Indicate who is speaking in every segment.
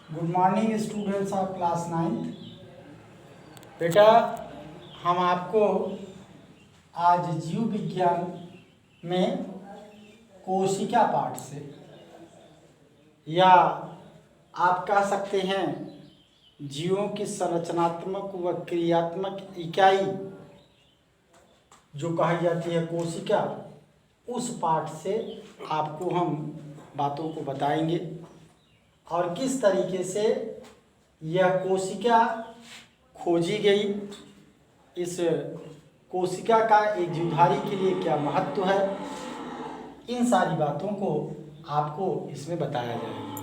Speaker 1: Good morning students of class 9th। बेटा, हम आपको आज जीव विज्ञान में कोशिका पाठ से, या आप कह सकते हैं जीवों की संरचनात्मक व क्रियात्मक इकाई जो कही जाती है कोशिका, उस पाठ से आपको हम बातों को बताएंगे और किस तरीके से यह कोशिका खोजी गई, इस कोशिका का एक जीवधारी के लिए क्या महत्व है, इन सारी बातों को आपको इसमें बताया जाएगा।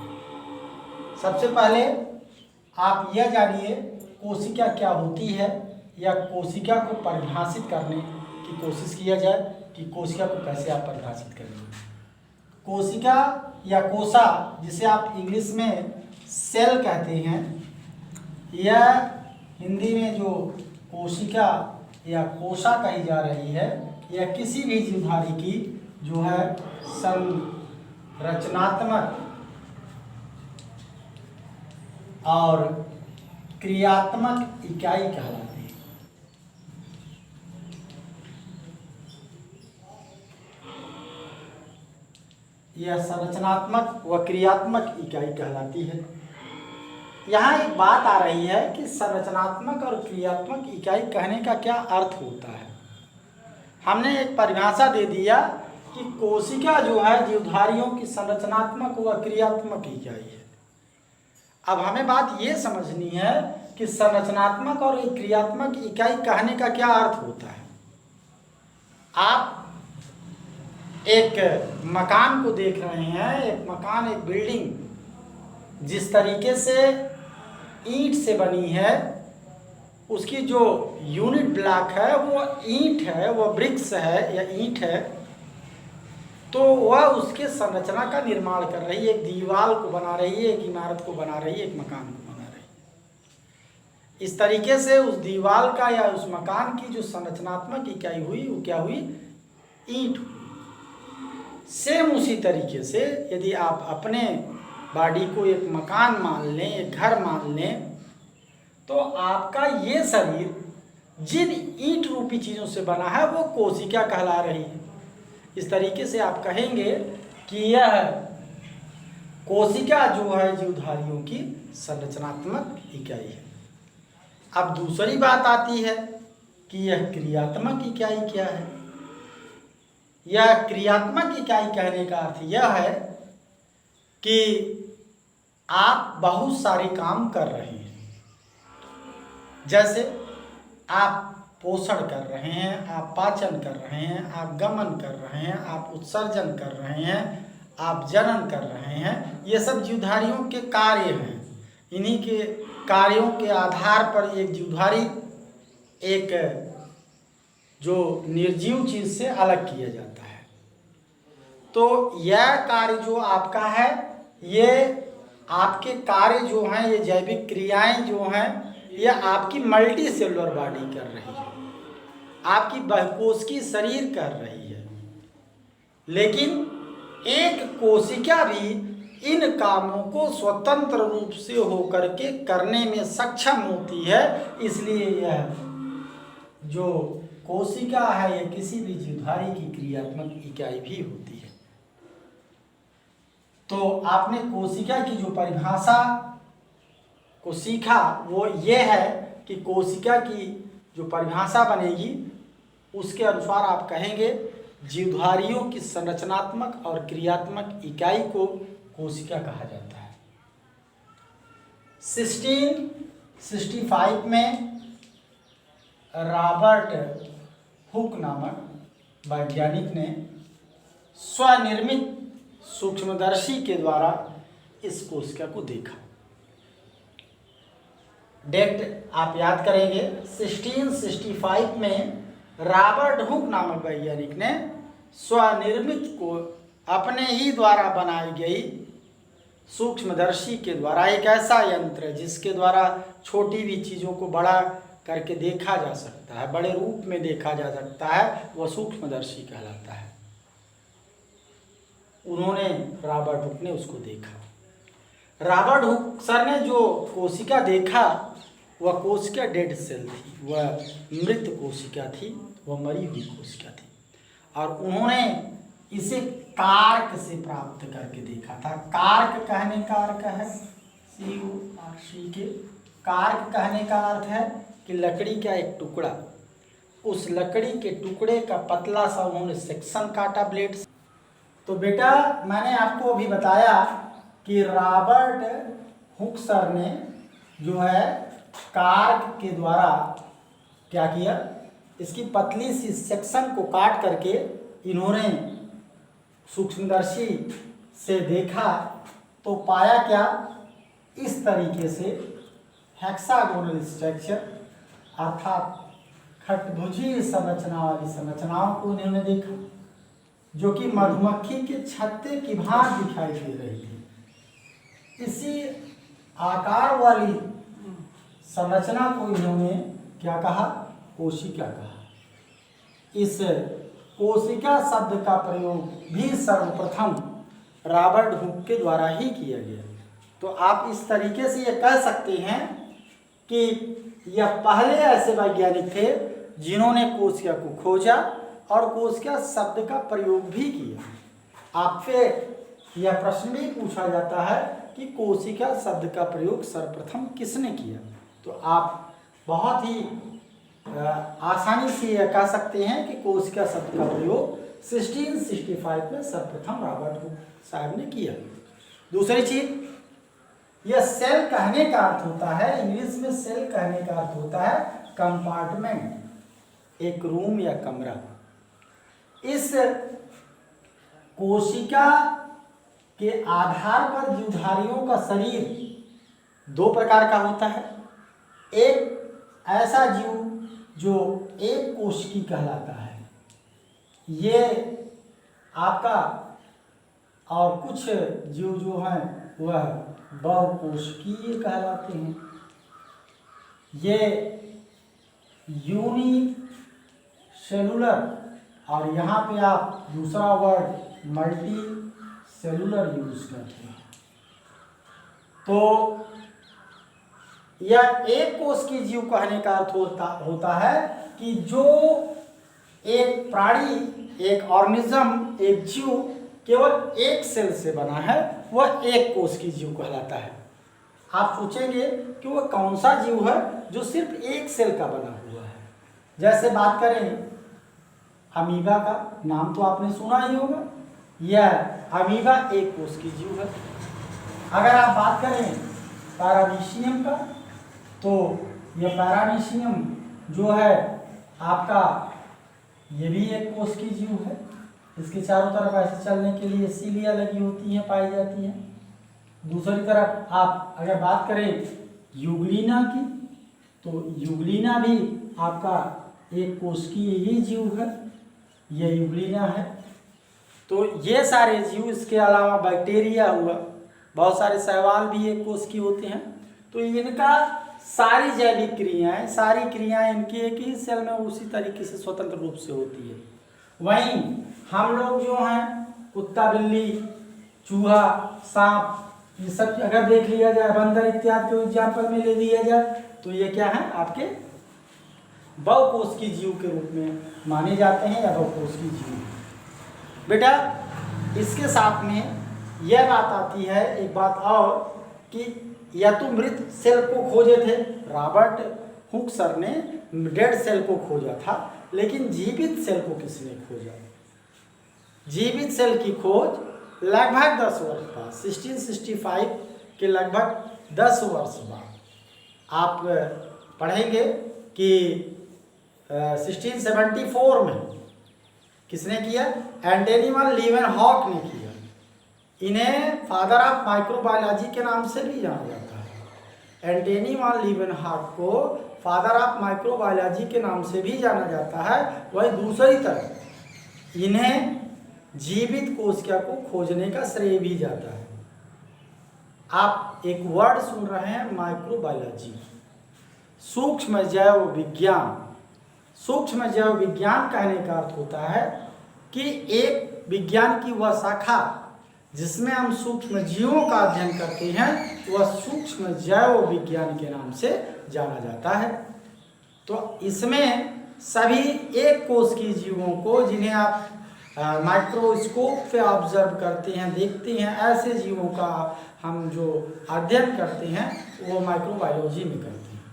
Speaker 1: सबसे पहले आप यह जानिए कोशिका क्या होती है, या कोशिका को परिभाषित करने की कोशिश किया जाए कि कोशिका को कैसे आप परिभाषित करेंगे। कोशिका या कोशा, जिसे आप इंग्लिश में सेल कहते हैं, यह हिंदी में जो कोशिका या कोशा कही जा रही है, यह किसी भी जीवधारी की जो है संरचनात्मक और क्रियात्मक इकाई कहलाती है। यह संरचनात्मक व क्रियात्मक इकाई कहलाती है। यहाँ एक बात आ रही है कि संरचनात्मक और क्रियात्मक इकाई कहने का क्या अर्थ होता है। हमने एक परिभाषा दे दिया कि कोशिका जो है जीवधारियों की संरचनात्मक व क्रियात्मक इकाई है। अब हमें बात ये समझनी है कि संरचनात्मक और क्रियात्मक इकाई कहने का क्या अर्थ होता है। आप एक मकान को देख रहे हैं, एक मकान, एक बिल्डिंग जिस तरीके से ईंट से बनी है, उसकी जो यूनिट ब्लॉक है वो ईंट है, वो ब्रिक्स है या ईंट है, तो वह उसके संरचना का निर्माण कर रही है, एक दीवार को बना रही है, एक इमारत को बना रही है, एक मकान को बना रही है। इस तरीके से उस दीवार का या उस मकान की जो संरचनात्मक इकाई हुई वो क्या हुई, ईंट हुई। सेम उसी तरीके से यदि आप अपने बॉडी को एक मकान मान लें, एक घर मान लें, तो आपका ये शरीर जिन ईंट रूपी चीज़ों से बना है वो कोशिका कहला रही है। इस तरीके से आप कहेंगे कि यह कोशिका जो है जीवधारियों की संरचनात्मक इकाई है। अब दूसरी बात आती है कि यह क्रियात्मक इकाई क्या है। यह क्रियात्मक इकाई कहने का अर्थ यह है कि आप बहुत सारे काम कर रहे हैं। जैसे आप पोषण कर रहे हैं, आप पाचन कर रहे हैं, आप गमन कर रहे हैं, आप उत्सर्जन कर रहे हैं, आप जनन कर रहे हैं। ये सब जीवधारियों के कार्य हैं। इन्हीं के कार्यों के आधार पर एक जीवधारी एक जो निर्जीव चीज से अलग किया जाता है। तो यह कार्य जो आपका है, ये आपके कार्य जो हैं, ये जैविक क्रियाएं जो हैं, ये आपकी मल्टी सेलुलर बॉडी कर रही है, आपकी बहुकोशिकीय शरीर कर रही है। लेकिन एक कोशिका भी इन कामों को स्वतंत्र रूप से होकर के करने में सक्षम होती है। इसलिए यह जो कोशिका है, यह किसी भी जीवधारी की क्रियात्मक इकाई भी होती है। तो आपने कोशिका की जो परिभाषा को सीखा वो ये है कि कोशिका की जो परिभाषा बनेगी उसके अनुसार आप कहेंगे जीवधारियों की संरचनात्मक और क्रियात्मक इकाई को कोशिका कहा जाता है। 1665 में रॉबर्ट हुक नामक वैज्ञानिक ने स्वनिर्मित सूक्ष्मदर्शी के द्वारा इस कोशिका को देखा। डेट आप याद करेंगे, 1665 में रॉबर्ट हुक नामक वैज्ञानिक ने स्वनिर्मित को अपने ही द्वारा बनाई गई सूक्ष्मदर्शी के द्वारा, एक ऐसा यंत्र जिसके द्वारा छोटी भी चीज़ों को बड़ा करके देखा जा सकता है, बड़े रूप में देखा जा सकता है, वह सूक्ष्मदर्शी कहलाता है। रॉबर्ट हुक ने उसको देखा। रॉबर्ट हुक सर ने जो कोशिका देखा वह कोशिका डेड सेल थी, वह मृत कोशिका थी, वह मरी हुई कोशिका थी। और उन्होंने इसे कार्क से प्राप्त करके देखा था। कार्क कहने का अर्थ है CORC के, कार्क कहने का अर्थ है कि लकड़ी का एक टुकड़ा, उस लकड़ी के टुकड़े का पतला सा उन्होंने सेक्शन काटा ब्लेड से। तो बेटा मैंने आपको अभी बताया कि रॉबर्ट हुक सर ने जो है कार्क के द्वारा क्या किया, इसकी पतली सी सेक्शन को काट करके इन्होंने सूक्ष्मदर्शी से देखा तो पाया क्या, इस तरीके से हेक्सागोनल स्ट्रक्चर अर्थात खटभुजी संरचना वाली संरचनाओं को इन्होंने देखा, जो कि मधुमक्खी के छत्ते की भांति दिखाई दे रही थी। इसी आकार वाली संरचना को इन्होंने क्या कहा, कोशिका कहा। इस कोशिका शब्द का प्रयोग भी सर्वप्रथम रॉबर्ट हुक के द्वारा ही किया गया। तो आप इस तरीके से ये कह सकते हैं कि यह पहले ऐसे वैज्ञानिक थे जिन्होंने कोशिका को खोजा और कोशिका शब्द का प्रयोग भी किया। आपसे यह प्रश्न भी पूछा जाता है कि कोशिका शब्द का प्रयोग सर्वप्रथम किसने किया, तो आप बहुत ही आसानी से यह कह सकते हैं कि कोशिका शब्द का प्रयोग 1665 में सर्वप्रथम रॉबर्ट हुक साहब ने किया। दूसरी चीज, यह सेल कहने का अर्थ होता है, इंग्लिश में सेल कहने का अर्थ होता है कंपार्टमेंट, एक रूम या कमरा। इस कोशिका के आधार पर जीवधारियों का शरीर दो प्रकार का होता है। एक ऐसा जीव जो एक कोशिकी कहलाता है, ये आपका, और कुछ जीव जो हैं वह बहुकोशिकीय कहलाते हैं। ये यूनिसेलुलर, और यहाँ पे आप दूसरा वर्ड मल्टी सेलुलर यूज करते हैं। तो यह एक कोश की जीव कहने का अर्थ होता है कि जो एक प्राणी, एक ऑर्गेनिज्म, एक जीव केवल एक सेल से बना है, वह एक कोश की जीव कहलाता है। आप सोचेंगे कि वह कौन सा जीव है जो सिर्फ एक सेल का बना हुआ है। जैसे बात करें अमीबा का, नाम तो आपने सुना ही होगा, यह अमीबा एक कोश की जीव है। अगर आप बात करें पैरामीशियम का, तो यह पैरामीशियम जो है आपका, ये भी एक कोश की जीव है। इसके चारों तरफ ऐसे चलने के लिए सीलियाँ लगी होती हैं, पाई जाती हैं। दूसरी तरफ आप अगर बात करें यूग्लिना की, तो यूग्लिना भी आपका एक कोशिकीय ही जीव है, यह यूग्लिना है। तो ये सारे जीव, इसके अलावा बैक्टीरिया हुआ, बहुत सारे शैवाल भी एक कोश की होते हैं। तो इनका सारी जैविक क्रियाएं, सारी क्रियाएं इनकी एक ही सेल में उसी तरीके से स्वतंत्र रूप से होती है। वहीं हम लोग जो हैं, कुत्ता, बिल्ली, चूहा, सांप, ये सब अगर देख लिया जाए, बंदर इत्यादि को एग्जाम्पल में ले लिया जाए, तो ये क्या है, आपके बहुकोश की जीव के रूप में माने जाते हैं, या बहुकोश की जीव। बेटा इसके साथ में यह बात आती है, एक बात और, कि या तो मृत सेल को खोजे थे, रॉबर्ट हुक सर ने डेड सेल को खोजा था, लेकिन जीवित सेल को किसने खोजा? जीवित सेल की खोज लगभग 10 वर्ष बाद, 1665 के लगभग 10 वर्ष बाद आप पढ़ेंगे कि 1674 में किसने किया? एंटनी वन लीवेनहॉक ने किया। इन्हें फादर ऑफ माइक्रोबायोलॉजी के नाम से भी जाना जाता है। एंटनी वन लीवेनहॉक को फादर ऑफ माइक्रोबायोलॉजी के नाम से भी जाना जाता है। वही दूसरी तरफ इन्हें जीवित कोशिका को खोजने का श्रेय भी जाता है। आप एक वर्ड सुन रहे हैं, माइक्रोबायोलॉजी, सूक्ष्म जैव विज्ञान। सूक्ष्म जैव विज्ञान कहने का अर्थ होता है कि एक विज्ञान की वह शाखा जिसमें हम सूक्ष्म जीवों का अध्ययन करते हैं वह सूक्ष्म जैव विज्ञान के नाम से जाना जाता है। तो इसमें सभी एक कोश की जीवों को, जिन्हें आप माइक्रोस्कोप से ऑब्जर्व करते हैं, देखते हैं, ऐसे जीवों का हम जो अध्ययन करते हैं वो माइक्रोबायोलॉजी में करते हैं।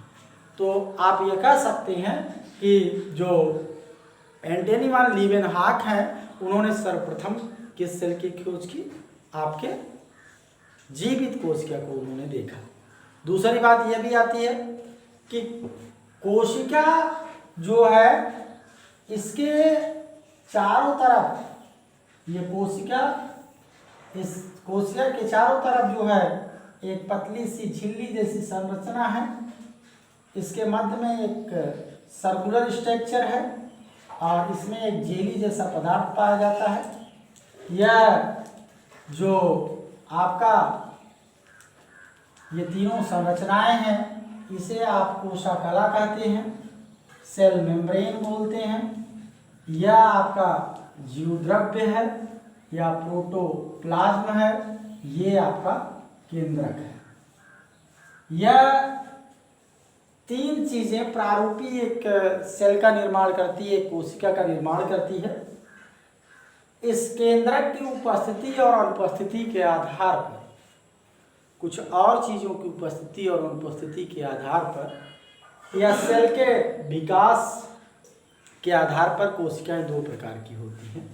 Speaker 1: तो आप ये कह सकते हैं कि जो एंटनी वान लीवेनहॉक हैं उन्होंने सर्वप्रथम किस सेल की खोज की? आपके जीवित कोशिका को उन्होंने देखा। दूसरी बात यह भी आती है कि कोशिका जो है इसके चारों तरफ, ये कोशिका, इस कोशिका के चारों तरफ जो है एक पतली सी झिल्ली जैसी संरचना है। इसके मध्य में एक सर्कुलर स्ट्रक्चर है और इसमें एक जेली जैसा पदार्थ पाया जाता है। यह जो आपका ये तीनों संरचनाएं हैं इसे आप कोशिका कहते हैं, सेल मेम्ब्रेन बोलते हैं। यह आपका जीवद्रव्य है या प्रोटोप्लाज्म है, ये आपका केंद्रक है। यह तीन चीजें प्रारूपी एक सेल का निर्माण करती है, एक कोशिका का निर्माण करती है। इस केंद्रक की उपस्थिति और अनुपस्थिति के आधार पर, कुछ और चीजों की उपस्थिति और अनुपस्थिति के आधार पर या सेल के विकास के आधार पर कोशिकाएं दो प्रकार की होती हैं,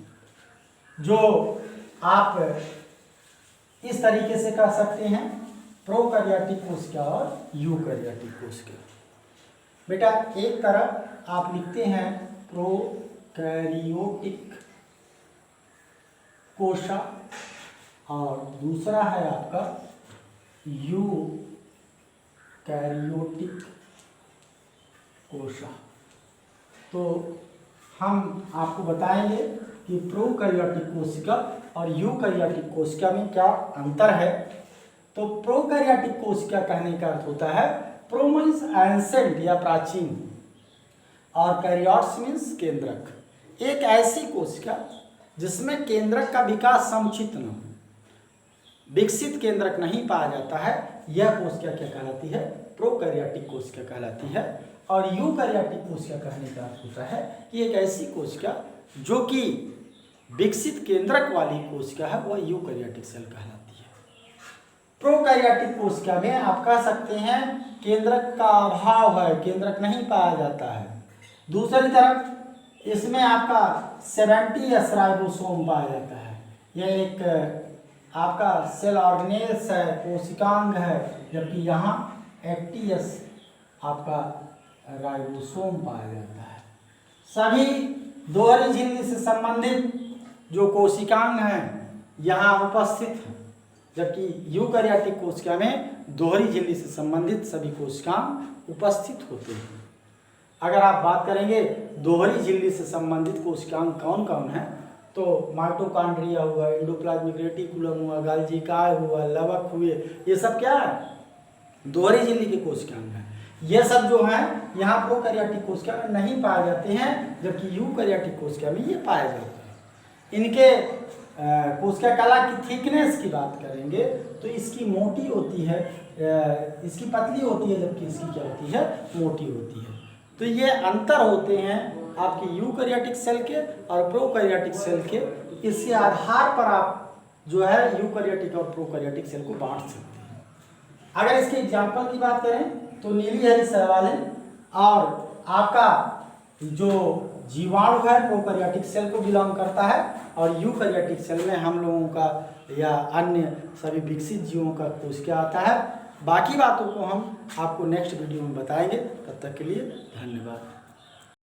Speaker 1: जो आप इस तरीके से कह सकते हैं, प्रोकैरियोटिक कोशिका और यूकैरियोटिक कोशिका। बेटा एक तरफ आप लिखते हैं प्रोकैरियोटिक कोशा और दूसरा है आपका यूकैरियोटिक कोशा। तो हम आपको बताएंगे कि प्रोकैरियोटिक कोशिका और यूकैरियोटिक कोशिका में क्या अंतर है। तो प्रोकैरियोटिक कोशिका कहने का अर्थ होता है, प्रो मीन्स एंसेंट या प्राचीन और कैरियोट्स मीन्स केंद्रक। एक ऐसी कोशिका जिसमें केंद्रक का विकास समुचित न हो, विकसित केंद्रक नहीं पाया जाता है, यह कोशिका क्या कहलाती है? प्रोकैरियोटिक कोशिका कहलाती है। और यूकैरियोटिक कोशिका कहने का अर्थ होता है कि एक ऐसी कोशिका जो कि विकसित केंद्रक वाली कोशिका है, वह यूकैरियोटिक सेल कहलाती है। प्रोकैरियोटिक कोशिका में आप कह सकते हैं केंद्रक का अभाव है, केंद्रक नहीं पाया जाता है। दूसरी तरफ इसमें आपका 70S राइबोसोम पाया जाता है। यह एक आपका सेल ऑर्गेनेल्स है, कोशिकांग है, जबकि यहाँ 80S आपका राइबोसोम पाया जाता है। सभी दोहरी झिल्ली से संबंधित जो कोशिकांग हैं यहाँ उपस्थित हैं, जबकि यूकैरियोटिक कोशिका में दोहरी झिल्ली से संबंधित सभी कोशिकांग उपस्थित होते हैं। अगर आप बात करेंगे दोहरी झिल्ली से संबंधित कोशिकांग कौन कौन है, तो माइटोकॉन्ड्रिया हुआ, एंडोप्लाज्मिक रेटिकुलम हुआ, गाल्जी काय हुआ, लवक हुए, ये सब क्या है? दोहरी झिल्ली के कोशिकांग हैं। ये सब जो हैं यहाँ प्रोकैरियोटिक कोशिका में नहीं पाए जाते हैं, जबकि यूकैरियोटिक कोशिका में ये पाए जाते हैं। इनके कोशिका कला की थिकनेस की बात करेंगे तो इसकी मोटी होती है, इसकी पतली होती है, जबकि इसकी क्या होती है? मोटी होती है। तो ये अंतर होते हैं आपके यूकैरियोटिक सेल के और प्रोकैरियोटिक सेल के। इसके आधार पर आप जो है यूकैरियोटिक और प्रोकैरियोटिक सेल को बांट सकते हैं। अगर इसके एग्जाम्पल की बात करें तो नीली हरी शैवालें और आपका जो जीवाणु है प्रोकैरियोटिक सेल को बिलोंग करता है, और यूकैरियोटिक सेल में हम लोगों का या अन्य सभी विकसित जीवों का कोशिका आता है। बाकी बातों को हम आपको नेक्स्ट वीडियो में बताएंगे। तब तक के लिए धन्यवाद।